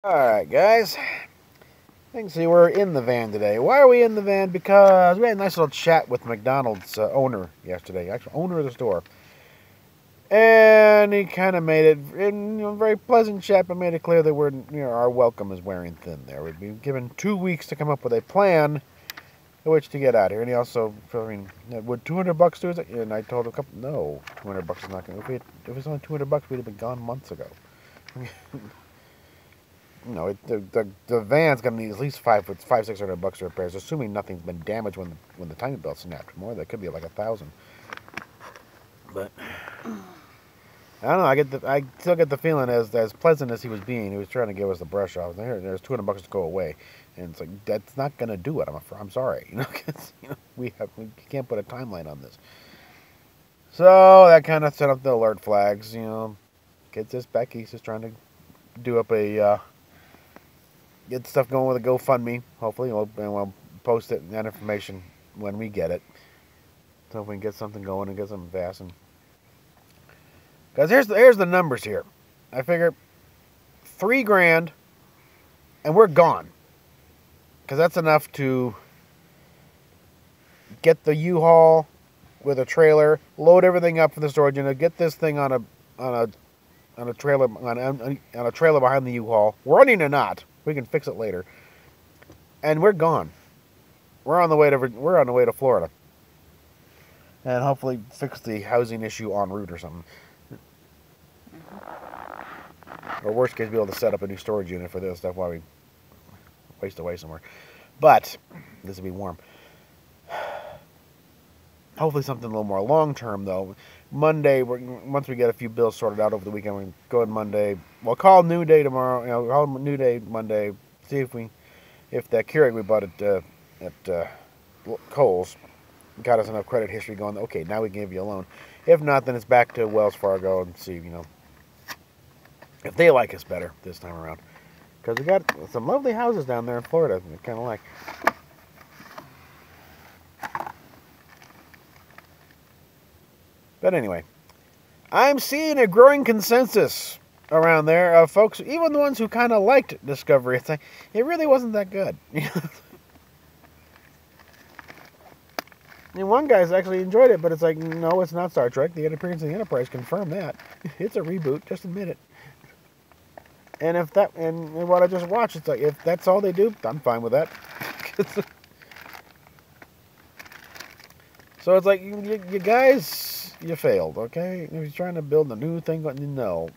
Alright, guys. You can see we're in the van today. Why are we in the van? Because we had a nice little chat with McDonald's owner yesterday. Actual owner of the store. And he kind of made it, very pleasant chat, but made it clear that our welcome is wearing thin there. We'd be given 2 weeks to come up with a plan in which to get out here. And he also, would $200 do it? And I told him, no, $200 is not going to. If it was only $200, we'd have been gone months ago. The van's gonna need at least $600 repairs, assuming nothing's been damaged when the timing belt snapped. More, that could be like 1,000. But I don't know. I still get the feeling, as pleasant as he was being, he was trying to give us the brush off. There's $200 to go away, and it's like that's not gonna do it. I'm sorry. We can't put a timeline on this. So that kind of set up the alert flags. Kids this back. He's just trying to do up a. Get stuff going with a GoFundMe. Hopefully, we'll post that information when we get it. So if we can get something going and get something fast. Because here's the numbers here. I figure $3,000 and we're gone. Because that's enough to get the U-Haul with a trailer, load everything up for the storage unit, get this thing on a trailer behind the U-Haul, running or not. We can fix it later. And we're gone. We're on the way to Florida. And hopefully fix the housing issue en route or something. Or worst case, be able to set up a new storage unit for this stuff while we waste away somewhere. But this will be warm. Hopefully something a little more long-term, though. Monday, once we get a few bills sorted out over the weekend, we can go on Monday. We'll call New Day tomorrow. We'll call New Day Monday. See if that Keurig we bought at Kohl's got us enough credit history going. Okay, now we can give you a loan. If not, then it's back to Wells Fargo and see if they like us better this time around. Because we got some lovely houses down there in Florida. I kind of like. But anyway, I'm seeing a growing consensus around there of folks, even the ones who kind of liked Discovery. It's like, it really wasn't that good. And one guy's actually enjoyed it, but it's like, no, it's not Star Trek. The appearance of the Enterprise confirmed that. It's a reboot. Just admit it. And and what I just watched, it's like, if that's all they do, I'm fine with that. So it's like, you guys, you failed, okay? If you're trying to build a new thing, no.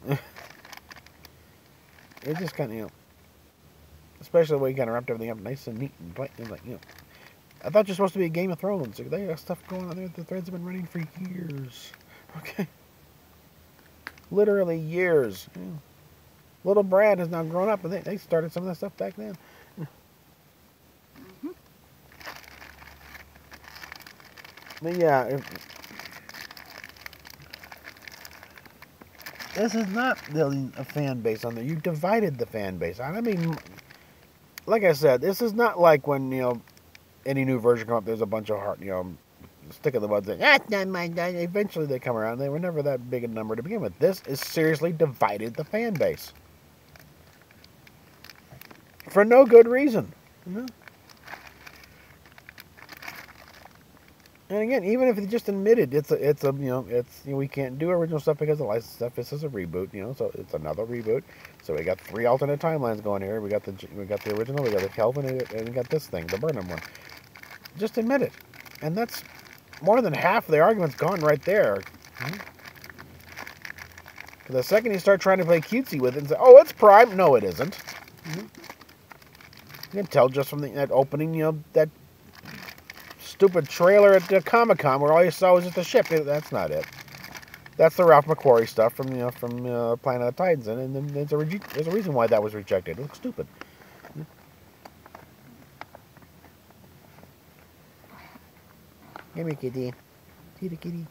It just kind of, especially the way you kind of wrapped everything up nice and neat and plain. Like, I thought you're supposed to be a Game of Thrones. They got stuff going on there. The threads have been running for years. Okay. Literally years. Little Brad has now grown up, and they started some of that stuff back then. But yeah, this is not building a fan base on there. You divided the fan base. I mean, like I said, this is not like when, any new version comes up, there's a bunch of heart, stick in the mud saying, that's not my dad. Eventually they come around. They were never that big a number to begin with. This is seriously divided the fan base. For no good reason. And again, even if it just admitted we can't do original stuff because the license stuff. This is a reboot, so it's another reboot. So we got 3 alternate timelines going here. We got the original, we got the Kelvin, and we got this thing, the Burnham one. Just admit it, and that's more than half of the argument's gone right there. The second you start trying to play cutesy with it and say, "Oh, it's Prime," no, it isn't. You can tell just from that opening, that stupid trailer at the Comic-Con where all you saw was just a ship. That's not it. That's the Ralph McQuarrie stuff from Planet of the Titans, and then there's a reason why that was rejected. It looks stupid. Come here, kitty. See the kitty.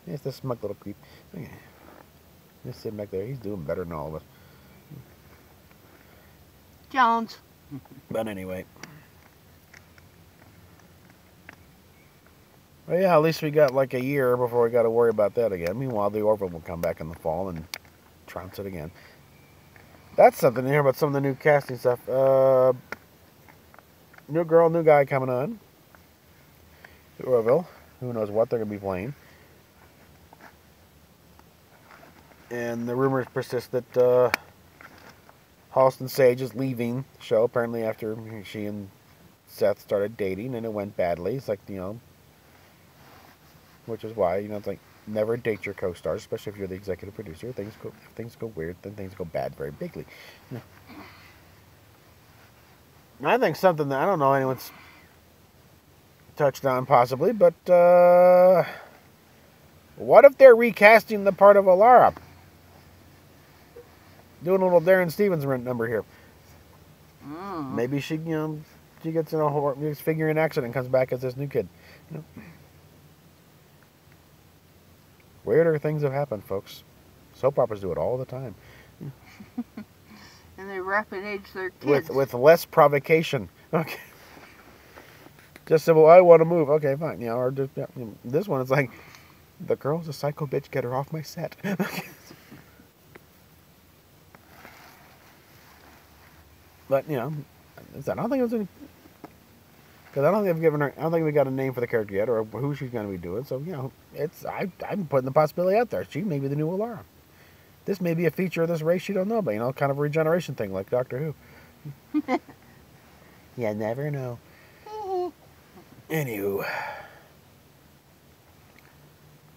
It's the smug little creep. Okay. Just sitting back there. He's doing better than all of us. Jones. But anyway. Well, yeah, at least we got like a year before we got to worry about that again. Meanwhile, the Orville will come back in the fall and trounce it again. That's something to hear about some of the new casting stuff. New girl, new guy coming on. Orville. Who knows what they're going to be playing. And the rumors persist that Halston Sage is leaving the show, apparently after she and Seth started dating, and it went badly. It's like, which is why, it's like, never date your co-stars, especially if you're the executive producer. If things go weird, then things go bad very bigly. I think something that I don't know anyone's touched on possibly, but what if they're recasting the part of Alara? Doing a little Darren Stevens number here. Maybe she, she gets in a figuring accident and comes back as this new kid. Weirder things have happened, folks. Soap operas do it all the time. And they rapid age their kids. With less provocation. Okay. Just say, well, I want to move. Okay, fine. Or just, this one is like, the girl's a psycho bitch. Get her off my set. But I don't think it was any. Because I don't think I don't think we got a name for the character yet, or who she's going to be doing. So I'm putting the possibility out there. She may be the new Alara. This may be a feature of this race you don't know about. Kind of a regeneration thing like Doctor Who. You never know. Anywho.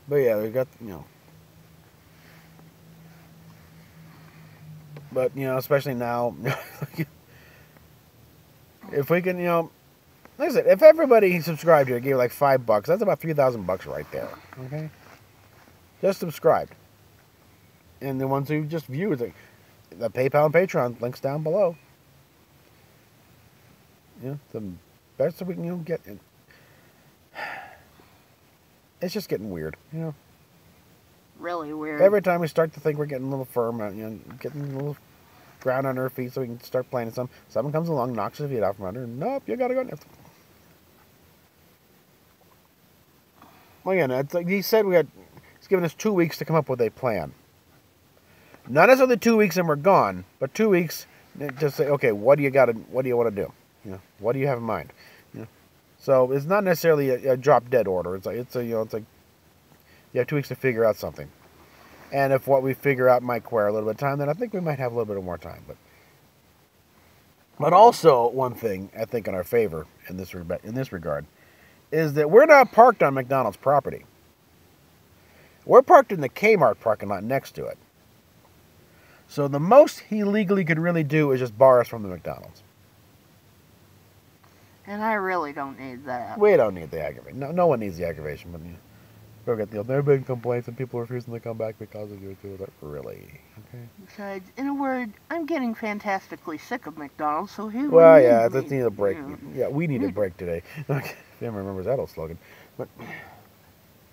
But yeah, we got But especially now, if we can, like I said, if everybody subscribed here gave like $5, that's about $3,000 right there. Okay, just subscribed, and the ones who just view the PayPal and Patreon links down below. The best that we can get. It's just getting weird, Really weird. Every time we start to think we're getting a little firm, getting a little ground under our feet so we can start playing someone comes along, knocks his feet out from under, and nope, you gotta go. Well, again, it's like he said he's given us 2 weeks to come up with a plan. Not necessarily 2 weeks and we're gone, but 2 weeks to say, okay, what do you want to do? What do you have in mind? So it's not necessarily a drop dead order. It's like you have 2 weeks to figure out something. And if what we figure out might require a little bit of time, then I think we might have a little bit more time. But also, one thing I think in our favor in this regard is that we're not parked on McDonald's property. We're parked in the Kmart parking lot next to it. So the most he legally could really do is just bar us from the McDonald's. And I really don't need that. We don't need the aggravation. No one needs the aggravation. But go get there have been complaints and people refusing to come back because of you too. Like, really? Okay. Besides, in a word, I'm getting fantastically sick of McDonald's, so who Well, yeah, let's need a break. Yeah, we need a break today. Okay. Sam remembers that old slogan. But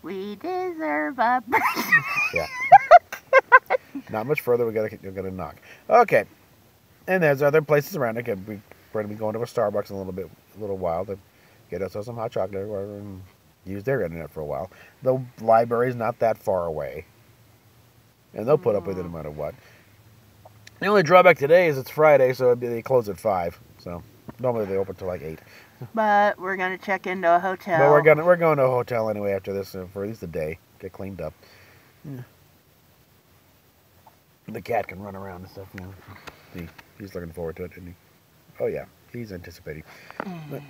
we deserve a break. Yeah. Not much further. We're gonna knock. Okay. And there's other places around. Okay, we're going to be going to a Starbucks in a little while to get us some hot chocolate or whatever and use their internet for a while. The library's not that far away, and they'll put up with it no matter what. The only drawback today is it's Friday, so they close at 5. So normally they open till like 8. But we're gonna check into a hotel. But we're going to a hotel anyway after this for at least a day. Get cleaned up. Yeah. The cat can run around and stuff. He's looking forward to it, isn't he? Oh yeah, he's anticipating. But,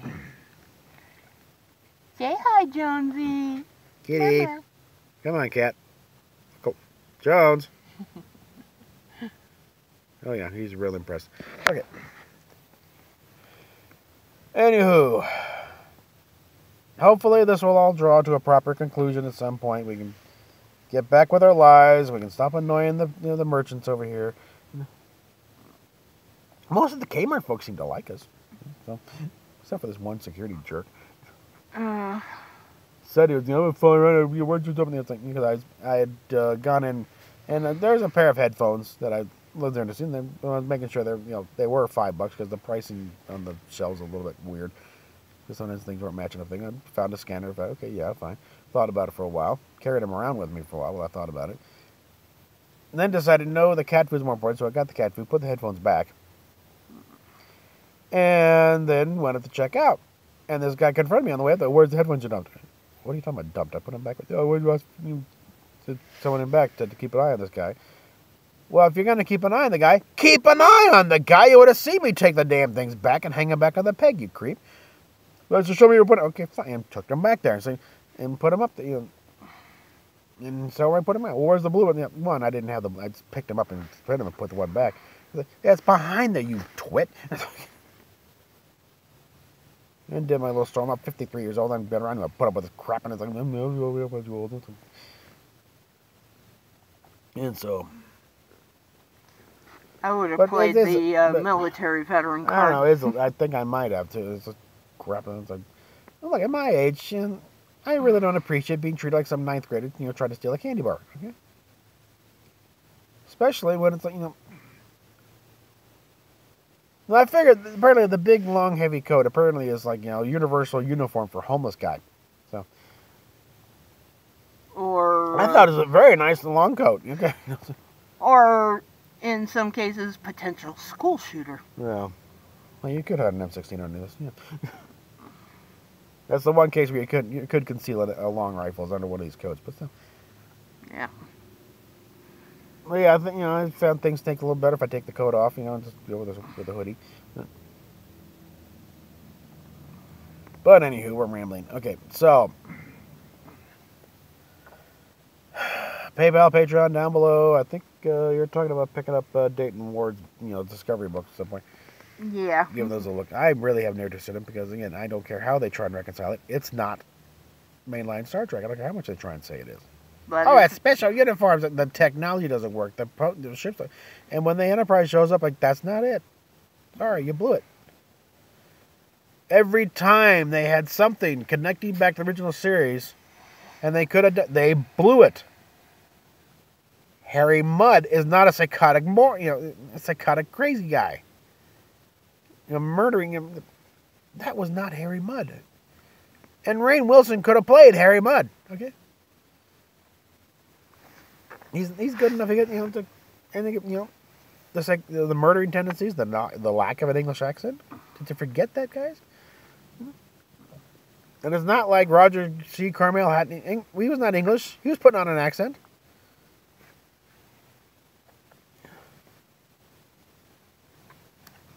say hi, Jonesy. Kitty, come on, cat. Go. Jones. Oh yeah, he's real impressed. Okay. Anywho, hopefully this will all draw to a proper conclusion at some point. We can get back with our lives. We can stop annoying the merchants over here. Most of the Kmart folks seem to like us, so except for this one security jerk. Said he was, I'm falling around. You weren't just something. It's like because I had gone in, and there's a pair of headphones that I lived there to see. And I was making sure they were $5 because the pricing on the shelves is a little bit weird. Because sometimes things weren't matching up. I found a scanner. Thought, okay, yeah, fine. Thought about it for a while. Carried them around with me for a while I thought about it. And then decided, no, the cat food's more important, so I got the cat food, put the headphones back, and then went up to check out. And this guy confronted me on the way up there. Where's the headphones you dumped? What are you talking about dumped? I put them back. Oh, where'd you ask someone in back to keep an eye on this guy? Well, if you're going to keep an eye on the guy, keep an eye on the guy. You would have seen me take the damn things back and hang them back on the peg, you creep. Well, so show me your put. Okay, fine. And took them back there and put them up there. And so I put them out. Well, where's the blue one? Yeah, one, I didn't have the. I just picked them up and put them and put the one back. Like, yeah, it's behind there, you twit. And did my little storm. I'm 53 years old. I'm been around. I put up with this crap, and it's like, and so. I would have played the military veteran card. I don't know. I think I might have too. It's just crap. And it's like, well, look, at my age, I really don't appreciate being treated like some ninth grader, trying to steal a candy bar. Okay. Especially when it's like, Well, I figured apparently the big, long, heavy coat apparently is like, universal uniform for homeless guy. So. Or. I thought it was a very nice long coat. Okay. Or. In some cases, potential school shooter. Yeah. Well, you could have an M16 under this. Yeah. That's the one case where you could conceal a long rifle under one of these coats, but still. Yeah. Well, yeah, I think I found things take a little better if I take the coat off. And just go with the hoodie. But anywho, we're rambling. Okay, so. PayPal, Patreon down below. I think you're talking about picking up Dayton Ward's, Discovery books at some point. Yeah. Give those a look. I really have no interest in them because, again, I don't care how they try and reconcile it. It's not mainline Star Trek. I don't care how much they try and say it is. But it's special uniforms. The technology doesn't work. The ships, and when the Enterprise shows up, like, that's not it. Sorry, you blew it. Every time they had something connecting back to the original series, and they blew it. Harry Mudd is not a psychotic, a psychotic crazy guy. Murdering him. That was not Harry Mudd. And Rainn Wilson could have played Harry Mudd. Okay. He's good enough to get the murdering tendencies, the lack of an English accent. Did you forget that, guys? And it's not like Roger C. Carmel he was not English. He was putting on an accent.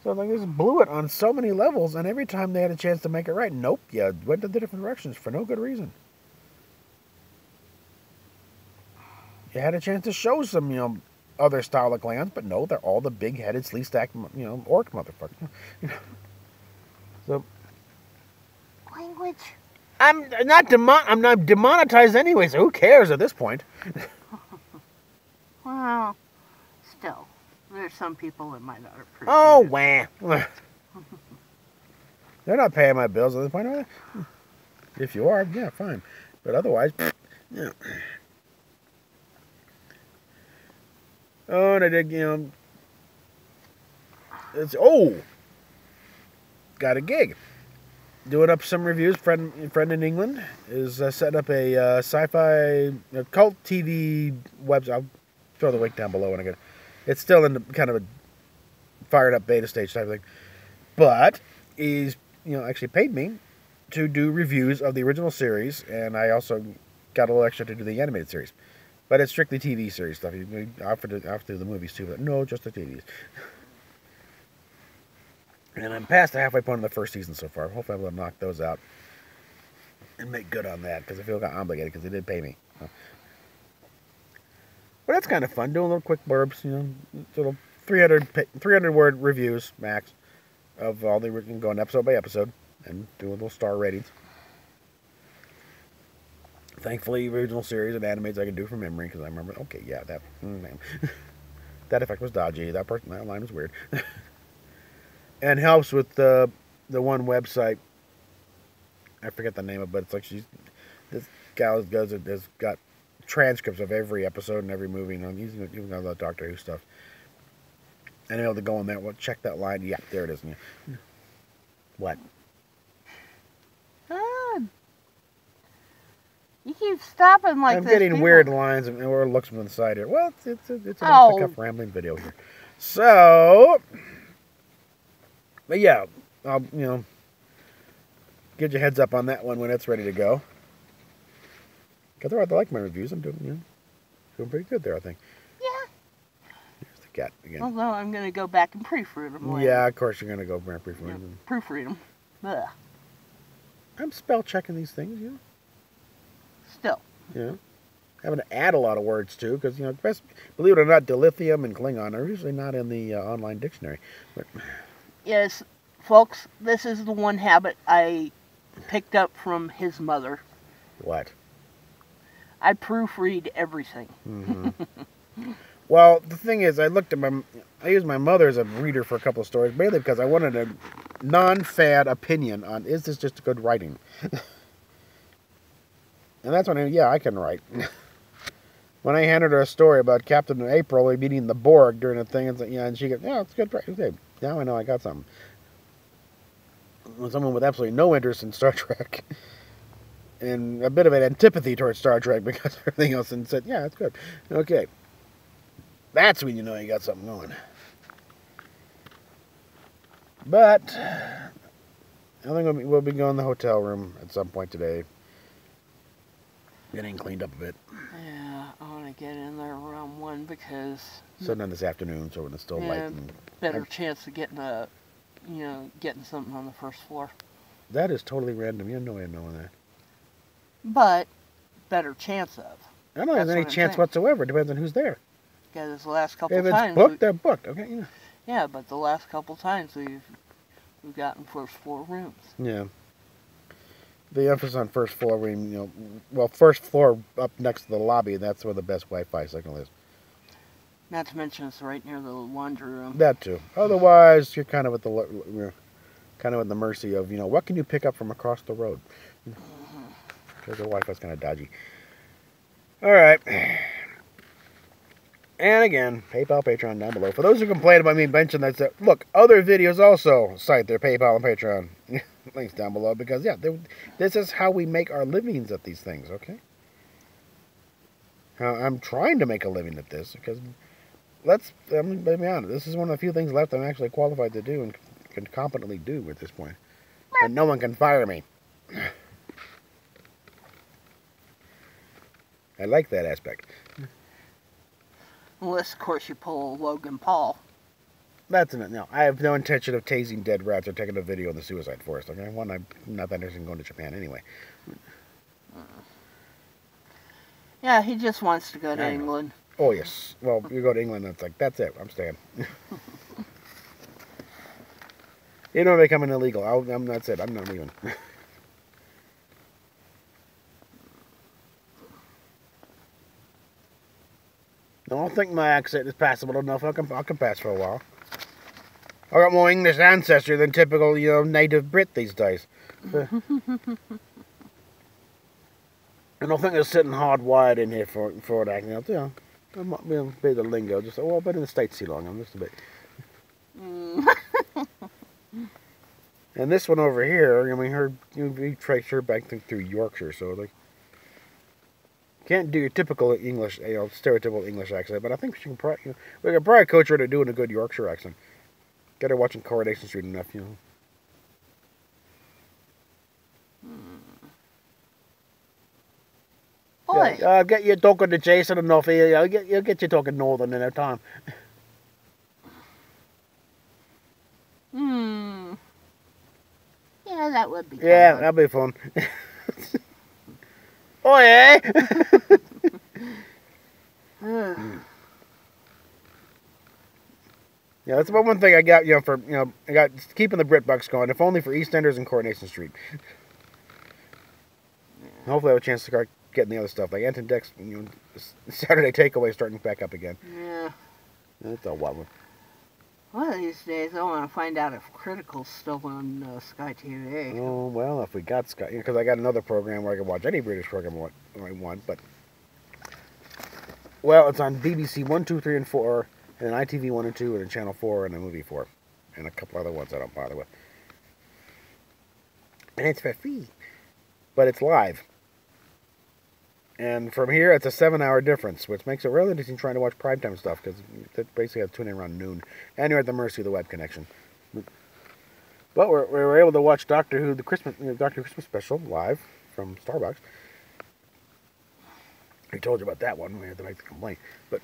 So they just blew it on so many levels, and every time they had a chance to make it right, nope, you went in the different directions for no good reason. You had a chance to show some, other style of Klingons, but no, they're all the big-headed, sleeve-stacked, orc motherfuckers. So, language. I'm not demonetized anyway, so who cares at this point? Well, still. There's some people that might not appreciate it. Oh, wah. They're not paying my bills at this point, are they? If you are, yeah, fine. But otherwise, yeah. Oh, and I did, got a gig. Doing up some reviews. Friend in England is setting up a sci-fi cult TV website. I'll throw the link down below when I get it. It's still in the kind of a fired up beta stage type of thing. But he's, actually paid me to do reviews of the original series, and I also got a little extra to do the animated series. But it's strictly TV series stuff. He offered to do the movies too, but no, just the TVs. And I'm past the halfway point of the first season so far. Hopefully I'll be able to knock those out and make good on that, because I feel like I'm obligated, because they did pay me. So. But that's kind of fun, doing little quick blurbs, little 300 word reviews max of all the going episode by episode, and doing little star ratings. Thankfully, original series and animates I can do from memory, because I remember, okay, yeah, that that effect was dodgy, that line was weird. And helps with the one website, I forget the name of it, but it's like this gal has got transcripts of every episode and every movie, he's even got the Doctor Who stuff. And able to go on there, well, check that line, yeah, there it is. Yeah. What? You keep stopping like I'm this. getting people. weird lines or looks from the side here. Well, it's an Oh. off-the-cuff rambling video here. So, but yeah, I'll, give you a heads up on that one when it's ready to go. Because I like my reviews. I'm doing pretty good there, I think. Yeah. Here's the cat again. Although I'm going to go back and proofread them later. Yeah, of course you're going to go back and proofread them. Yeah, proofread them. Ugh. I'm spell checking these things, Still. Yeah. Having to add a lot of words, too, because, believe it or not, dilithium and Klingon are usually not in the online dictionary. But... Yes, folks, this is the one habit I picked up from his mother. What? I proofread everything. Mm-hmm. Well, the thing is, I used my mother as a reader for a couple of stories, mainly because I wanted a non-fad opinion on, is this just good writing? And that's when I can write. When I handed her a story about Captain April meeting the Borg during a thing, and she goes, yeah, it's good writing. Okay, now I know I got something. Someone with absolutely no interest in Star Trek. And a bit of an antipathy towards Star Trek because of everything else, and said, yeah, it's good. Okay. That's when you know you got something going. But I think we'll be going to the hotel room at some point today. Getting cleaned up a bit. Yeah, I want to get in there around 1 because... Sundown this afternoon, so when it's still light. And better chance of getting getting something on the first floor. That is totally random. You have no way of knowing that. But better chance of. I don't think there's any chance whatsoever. It depends on who's there. Because the last couple times... If it's booked, they're booked. Okay, yeah. Yeah, but the last couple times we've gotten first floor rooms. Yeah. The emphasis on first floor, first floor up next to the lobby, that's where the best Wi-Fi signal is. Not to mention it's right near the laundry room. That too. Otherwise, you're kind of at the mercy of, what can you pick up from across the road? Because the Wi-Fi's kind of dodgy. All right. And again, PayPal, Patreon down below. For those who complain about me mentioning that, look, other videos also cite their PayPal and Patreon links down below because, this is how we make our livings at these things, okay? I'm trying to make a living at this because, let's be honest, this is one of the few things left I'm actually qualified to do and can competently do at this point. And no one can fire me. I like that aspect. Unless, of course, you pull Logan Paul. That's it. No, I have no intention of tasing dead rats or taking a video in the suicide forest. Okay, one, I'm not that interested in going to Japan anyway. Yeah, he just wants to go to England. Oh yes. Well, you go to England, and it's like that's it. I'm staying. You know, becoming illegal. That's it. I'm not leaving. I don't think my accent is passable enough. I can pass for a while. I got more English ancestry than typical, native Brit these days. I don't think it's sitting hardwired in here for it acting out. I might be a bit of lingo. Just I've been in the States too long. I'm just a bit. And this one over here, he traced her back through Yorkshire, so like. Can't do your typical English, stereotypical English accent, but I think we can probably coach her to doing a good Yorkshire accent. Get her watching Coronation Street enough, Boy. Yeah, get you talking to Jason enough here. You'll get you talking Northern in no time. Yeah, that would be fun. Yeah, that'd be fun. Oh yeah. Yeah, that's about one thing I got, I got keeping the BritBox going, if only for EastEnders and Coronation Street. Hopefully I have a chance to start getting the other stuff, like Anton Deck's, Saturday Takeaway starting back up again. Yeah. That's a wild one. One of these days, I want to find out if Critical's still on Sky TV. Oh, well, if we got Sky, because I got another program where I can watch any British program I want, but... Well, it's on BBC 1, 2, 3, and 4, and then ITV 1 and 2, and then Channel 4, and then Movie 4. And a couple other ones I don't bother with. And it's for free. But it's live. And from here, it's a 7-hour difference, which makes it really interesting trying to watch primetime stuff, because they basically have to tune in around noon. And you're at the mercy of the web connection. But we were able to watch Doctor Who, the Christmas special, live from Starbucks. I told you about that one. We had to make the complaint. But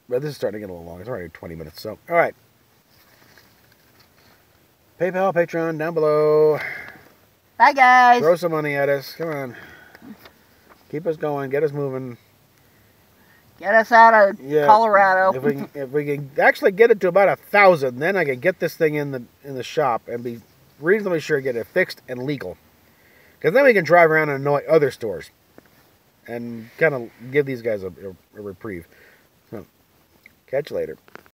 this is starting to get a little long. It's already 20 minutes. So, all right. PayPal, Patreon, down below. Bye, guys. Throw some money at us. Come on. Keep us going. Get us moving. Get us out of Colorado. If we can actually get it to about 1,000, then I can get this thing in the shop and be reasonably sure to get it fixed and legal. Because then we can drive around and annoy other stores and kind of give these guys a reprieve. So, catch you later.